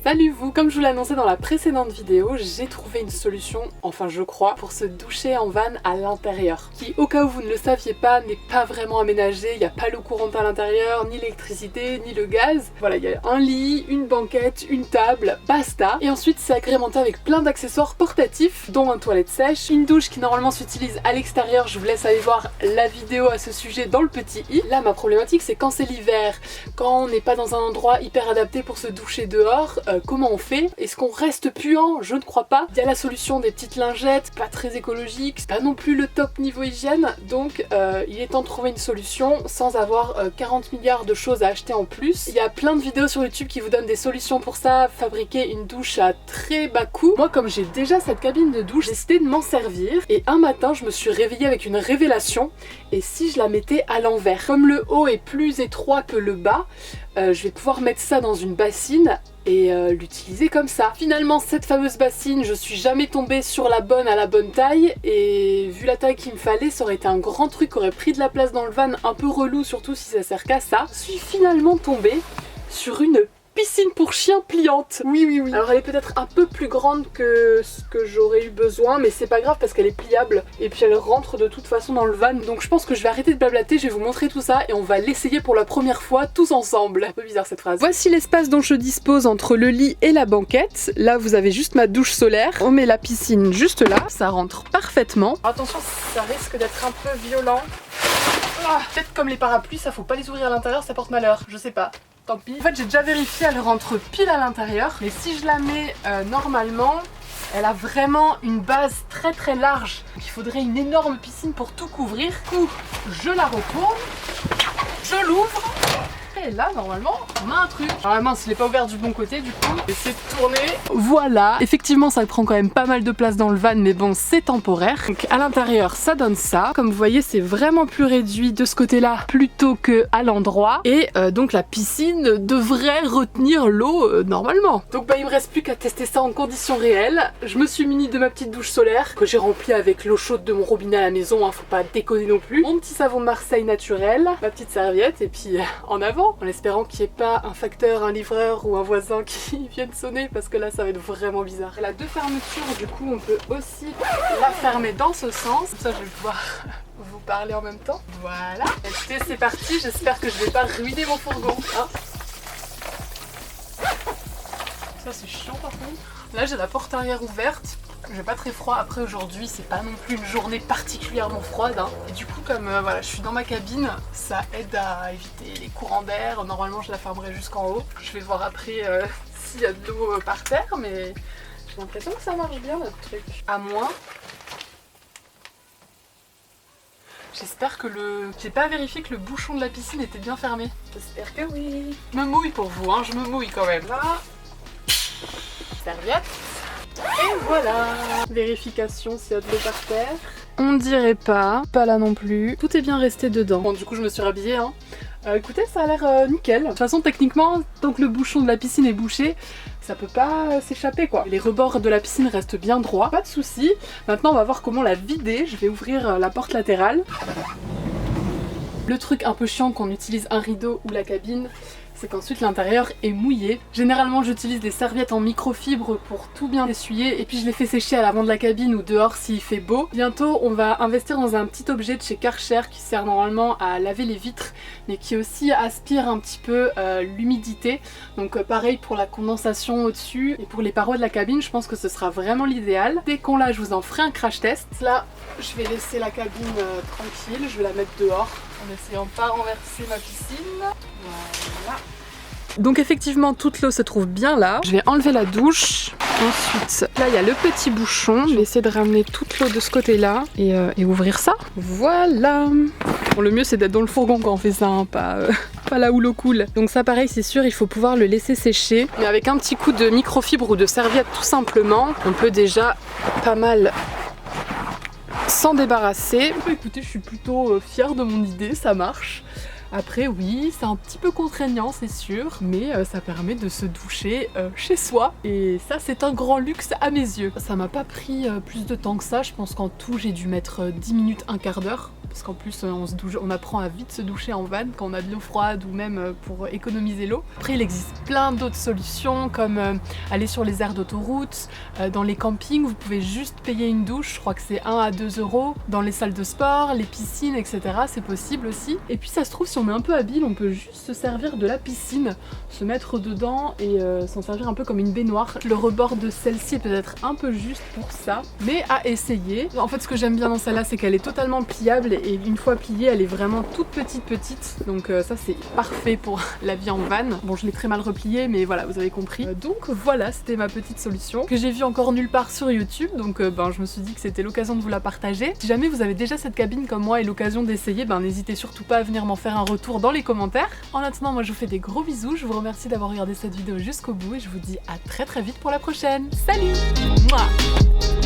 Salut vous! Comme je vous l'ai annoncé dans la précédente vidéo, j'ai trouvé une solution, enfin je crois, pour se doucher en van à l'intérieur. Qui, au cas où vous ne le saviez pas, n'est pas vraiment aménagé, il n'y a pas l'eau courante à l'intérieur, ni l'électricité, ni le gaz. Voilà, il y a un lit, une banquette, une table, basta. Et ensuite c'est agrémenté avec plein d'accessoires portatifs, dont un toilette sèche, une douche qui normalement s'utilise à l'extérieur, je vous laisse aller voir la vidéo à ce sujet dans le petit i. Là ma problématique c'est quand c'est l'hiver, quand on n'est pas dans un endroit hyper adapté pour se doucher dehors, comment on fait? Est-ce qu'on reste puant? Je ne crois pas. Il y a la solution des petites lingettes, pas très écologique, c'est pas non plus le top niveau hygiène, donc il est temps de trouver une solution sans avoir 40 milliards de choses à acheter en plus. Il y a plein de vidéos sur YouTube qui vous donnent des solutions pour ça, fabriquer une douche à très bas coût. Moi comme j'ai déjà cette cabine de douche, j'ai décidé de m'en servir et un matin je me suis réveillée avec une révélation. Et si je la mettais à l'envers? Comme le haut est plus étroit que le bas, je vais pouvoir mettre ça dans une bassine et l'utiliser comme ça. Finalement cette fameuse bassine, je suis jamais tombée sur la bonne à la bonne taille et vu la taille qu'il me fallait, ça aurait été un grand truc qui aurait pris de la place dans le van, un peu relou surtout si ça sert qu'à ça. Je suis finalement tombée sur une piscine pour chiens pliante. Oui. Alors elle est peut-être un peu plus grande que ce que j'aurais eu besoin, mais c'est pas grave parce qu'elle est pliable et puis elle rentre de toute façon dans le van. Donc je pense que je vais arrêter de blablater, je vais vous montrer tout ça et on va l'essayer pour la première fois tous ensemble. Un peu bizarre cette phrase. Voici l'espace dont je dispose entre le lit et la banquette. Là vous avez juste ma douche solaire. On met la piscine juste là, ça rentre parfaitement. Attention, ça risque d'être un peu violent. Peut-être comme les parapluies, ça faut pas les ouvrir à l'intérieur, ça porte malheur, je sais pas. Tant pis. En fait j'ai déjà vérifié, elle rentre pile à l'intérieur. Mais si je la mets normalement, elle a vraiment une base très large. Donc il faudrait une énorme piscine pour tout couvrir. Du coup, je la retourne, je l'ouvre. Et là normalement on a un truc. Alors mince, il n'est pas ouvert du bon côté du coup. J'essaie de tourner. Voilà. Effectivement ça prend quand même pas mal de place dans le van, mais bon c'est temporaire. Donc à l'intérieur ça donne ça. Comme vous voyez c'est vraiment plus réduit de ce côté là plutôt que à l'endroit. Et donc la piscine devrait retenir l'eau normalement. Donc bah il me reste plus qu'à tester ça en conditions réelles. Je me suis munie de ma petite douche solaire que j'ai remplie avec l'eau chaude de mon robinet à la maison, hein, faut pas déconner non plus. Mon petit savon de Marseille naturel, ma petite serviette et puis en avant. En espérant qu'il n'y ait pas un facteur, un livreur ou un voisin qui vienne sonner parce que là ça va être vraiment bizarre. Elle a deux fermetures, du coup on peut aussi la fermer dans ce sens. Comme ça je vais pouvoir vous parler en même temps. Voilà. Écoutez, c'est parti, j'espère que je vais pas ruiner mon fourgon. Hein, ça c'est chiant par contre. Là j'ai la porte arrière ouverte. J'ai pas très froid, après aujourd'hui c'est pas non plus une journée particulièrement froide hein. Et du coup comme voilà, je suis dans ma cabine, ça aide à éviter les courants d'air. Normalement je la fermerai jusqu'en haut. Je vais voir après s'il y a de l'eau par terre, mais j'ai l'impression que ça marche bien notre truc. À moins... J'espère que j'ai pas vérifié que le bouchon de la piscine était bien fermé. J'espère que oui. Je me mouille pour vous, hein, je me mouille quand même. Là. Serviette. Et voilà. Vérification s'il y a de l'eau par terre. On dirait pas là non plus. Tout est bien resté dedans. Bon du coup je me suis rhabillée hein. Écoutez ça a l'air nickel. De toute façon techniquement tant que le bouchon de la piscine est bouché, ça peut pas s'échapper quoi. Les rebords de la piscine restent bien droits, pas de soucis. Maintenant on va voir comment la vider. Je vais ouvrir la porte latérale. Le truc un peu chiant quand on utilise un rideau ou la cabine, c'est qu'ensuite l'intérieur est mouillé. Généralement j'utilise des serviettes en microfibre pour tout bien essuyer et puis je les fais sécher à l'avant de la cabine ou dehors s'il fait beau. Bientôt on va investir dans un petit objet de chez Karcher qui sert normalement à laver les vitres mais qui aussi aspire un petit peu l'humidité. Donc pareil pour la condensation au-dessus et pour les parois de la cabine, je pense que ce sera vraiment l'idéal. Dès qu'on l'a, je vous en ferai un crash test. Là je vais laisser la cabine tranquille, je vais la mettre dehors en essayant de pas renverser ma piscine. Voilà. Donc effectivement toute l'eau se trouve bien là. Je vais enlever la douche. Ensuite là il y a le petit bouchon. Je vais essayer de ramener toute l'eau de ce côté là et ouvrir ça. Voilà. Bon le mieux c'est d'être dans le fourgon quand on fait ça, hein, pas là où l'eau coule. Donc ça pareil c'est sûr il faut pouvoir le laisser sécher. Mais avec un petit coup de microfibre ou de serviette tout simplement, on peut déjà pas mal s'en débarrasser. Écoutez je suis plutôt fière de mon idée, ça marche. Après oui, c'est un petit peu contraignant c'est sûr, mais ça permet de se doucher chez soi et ça c'est un grand luxe à mes yeux. Ça m'a pas pris plus de temps que ça, je pense qu'en tout j'ai dû mettre 10 minutes, un quart d'heure parce qu'en plus on apprend à vite se doucher en van quand on a de l'eau froide ou même pour économiser l'eau. Après il existe plein d'autres solutions comme aller sur les aires d'autoroute, dans les campings vous pouvez juste payer une douche, je crois que c'est 1 à 2 euros, dans les salles de sport, les piscines etc. c'est possible aussi. Et puis ça se trouve si on est un peu habile on peut juste se servir de la piscine, se mettre dedans et s'en servir un peu comme une baignoire. Le rebord de celle-ci est peut-être un peu juste pour ça, mais à essayer. En fait ce que j'aime bien dans celle-là c'est qu'elle est totalement pliable et une fois pliée elle est vraiment toute petite, donc ça c'est parfait pour la vie en van. Bon je l'ai très mal repliée mais voilà vous avez compris. Donc voilà c'était ma petite solution que j'ai vue encore nulle part sur YouTube, donc je me suis dit que c'était l'occasion de vous la partager. Si jamais vous avez déjà cette cabine comme moi et l'occasion d'essayer, n'hésitez surtout pas à venir m'en faire un retour dans les commentaires. En attendant moi je vous fais des gros bisous, je vous remercie d'avoir regardé cette vidéo jusqu'au bout et je vous dis à très vite pour la prochaine. Salut. Mouah.